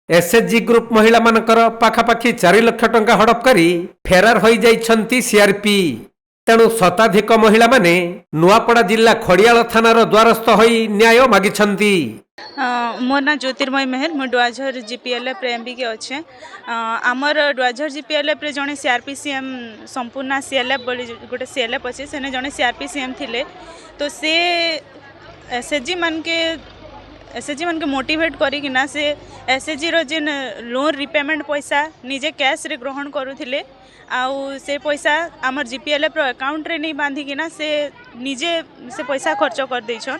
SHG group महिला मानकर पाखापाखि 4 लाख टंका हड़प करी फेरार हो जाइछंती सीआरपी। तेणु शताधिक महिला माने नुआपड़ा जिला खड़ियाल थानार द्वारस्थ होई न्याय मागिछंती। मोर ना ज्योतिर्मय मेहर मु डुआझर जीपीएलएफ एमबी के अच्छे आमर डुआझर जीपीएलएफ जड़े सीआरपीसीएम संपूर्ण सीएलएफ बोली गोटे सीएलएफ अच्छे से जड़े सीआरपीसीएम थिले तो से एसएचजी मान के मोटिवेट करिकिना से एसएचजी रो जेन लोन रिपेमेंट पैसा निजे कैश रे ग्रहण करुथिले आउ से पैसा आमर जीपीएलएफ रो अकाउंट रे नहीं बांधिकिना से निजे से पैसा खर्च कर देछन।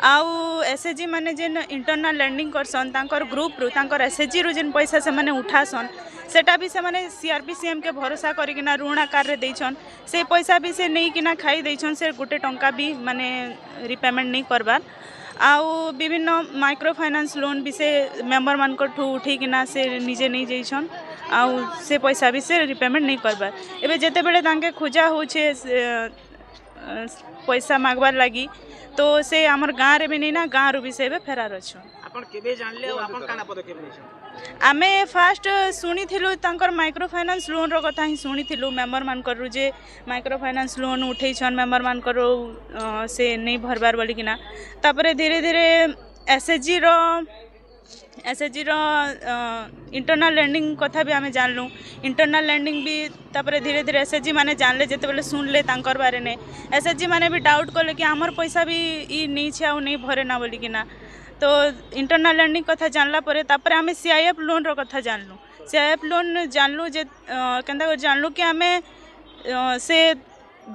आउ एसएचजी माने जेन इंटरनल लैंडिंग करसन तांकर ग्रुप रु तांकर एसएचजी रु जेन पैसा से माने उठासन सेटा भी से माने सीआरपीसीएम के भरोसा करिकिना ऋण आकार रे देछन से पैसा भी से नहीं किना खाई देछन से गोटे टंका भी माने रिपेमेंट नहीं करबार। आउ विभिन्न माइक्रो फाइनेंस लोन भी से मेंबर मान को ठू उठीकिना से निजे नहीं जाइछन आउ से पैसा भी से रिपेमेंट नहीं करबार। एबे जेते बेले तांके खोजा होछे पैसा मागबार लगी तो से आमर गाँव रे भी नहीं ना गाँव रू भी से फेरार अच्छे। आपण केबे जानले आपण काना पदक्षेप लेछन? आमे फास्ट शुणी थिलु तांकर माइक्रो फाइनेंस लोन रो कथा ही शुणी थिलु मेंबर मान कर जे माइक्रो फाइनेंस लोन उठैछन मेंबर मान कर से नहीं भरबार बोली किना तापरे धीरे धीरे एसएचजी रो इंटरनल लैंडिंग कथा भी आमे जानलु इंटरनल लैंडिंग भी तापरे धीरे धीरे एसएचजी माने जानले जेते बेले सुनले तांकर बारे ने एसएचजी माने भी डाउट करले कि हमर पैसा भी ई नहीं छे आ नहीं भरे ना बोली किना तो इंटरनल लैंडिंग कथा जानला परे तापरे आमे सीआईएफ लोन रो कथा जानलु सीआईएफ लोन जानलु जे केंदा जानलु कि आमे से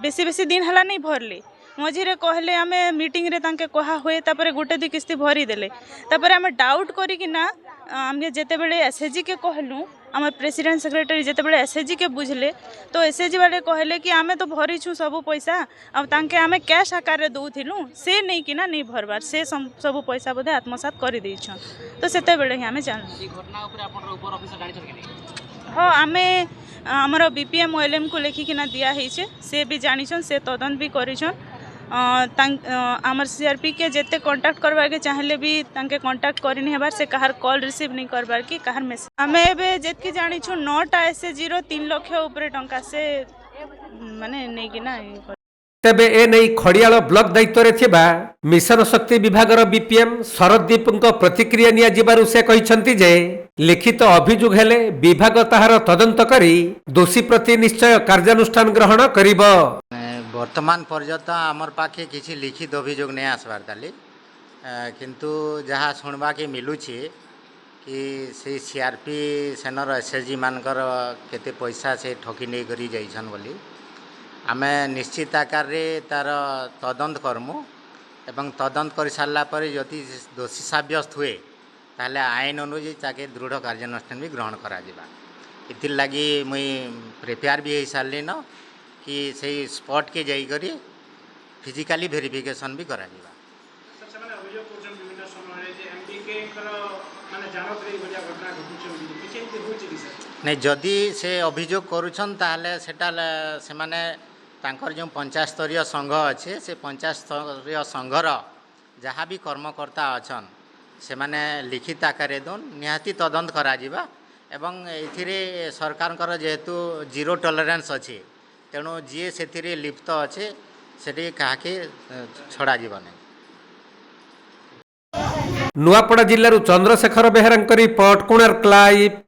बेसी बेसी दिन हला नहीं भरले मझिरे कहले आमे मीटिंग रे तांके कहा हुए तापरे गोटे दी किस्ती भरी देले तापरे आमे डाउट करी कि ना आमे जेते बेले एसएचजी के कहलु आम प्रेसिडेंट सेक्रेटरी जेते बेले एसएचजी के बुझले तो एसएचजी वाले कहले कि आमे तो भरी छु सब पैसा अब तांके आमे कैश आकार रे दउथिलु से नहीं कि ना नहीं भरबार से सब पैसा बोधे आत्मसात करि दैछन तो सेते बेले ही आमे जानलु ई घटना ऊपर आपण ऊपर ऑफिसर जानि छन कि हाँ आमे हमर बीपीएम ओएलएम को लेखिकिना दिया ହେଇছে से भी जानिछन से तदन भी करिछन आमर सीआरपी के जेते कांटेक्ट करबार के चाहले भी तांके कांटेक्ट करिनी हेबार से कहार कॉल रिसीव नहीं करबार की कहार मैसेज हमें एबे जेत की जानी छु 9टा एसएचजी रो 3 लाख ऊपर टंका से माने नहीं कि ना तेबे ए नहीं खड़ियाल ब्लॉक दायित्व रे थिबा मिशन शक्ति विभागर बीपीएम शरददीप प्रतिक्रिया निया जिबारु से कहिसंती जे लिखित अभियोग हेले विभाग ताहार तदंत करी दोषी प्रति निश्चय कार्यानुष्ठान ग्रहण करिबो। वर्तमान पर्यंत आमर पाखे किसी लिखित अभियोग नहीं आसबार ताली किंतु जहाँ शुणवा के मिलूची कि से सीआरपी सेनर एसएचजी मानकर केते पैसा से ठकी नहीं करी जाइछन बोली आमे निश्चित आकार रे तार तदंत करमु एवं तदंत कर सारा पर यदि दोषी साब्यस्त हुए ताले आईन अनुযায়ী ताके दृढ़ कार्यानुष्ठान भी ग्रहण करा जिबा। इथिर लगी मुई प्रिपेयर भी हो सारे न कि सही स्पॉट के जाई करी फिजिकली वेरिफिकेशन भी करा जिबा। सर से माने अभियोग करछन विभिन्न समय जे एमपी के माने जानत रे बलिया घटना घटिछन किछि एते होछि कि सर नहीं जदि से अभियोग करूछन ताले सेटा से माने तांकर जो पंचायत स्तरीय संघ अच्छे से पंचायत स्तरीय संघर जहाँ भी कर्मकर्ता अच्छन से माने लिखित आकार दोन निहाती तदंत करा जिबा एवं एथिरे सरकार जेहेतु जीरो टॉलरेंस अच्छे तेणु जी से लिप्त अच्छे से कहाके छड़ा जीवन। नुआपड़ा जिल्लारू चंद्रशेखर बेहेरांक रिपोर्ट कोणार्क लाइव।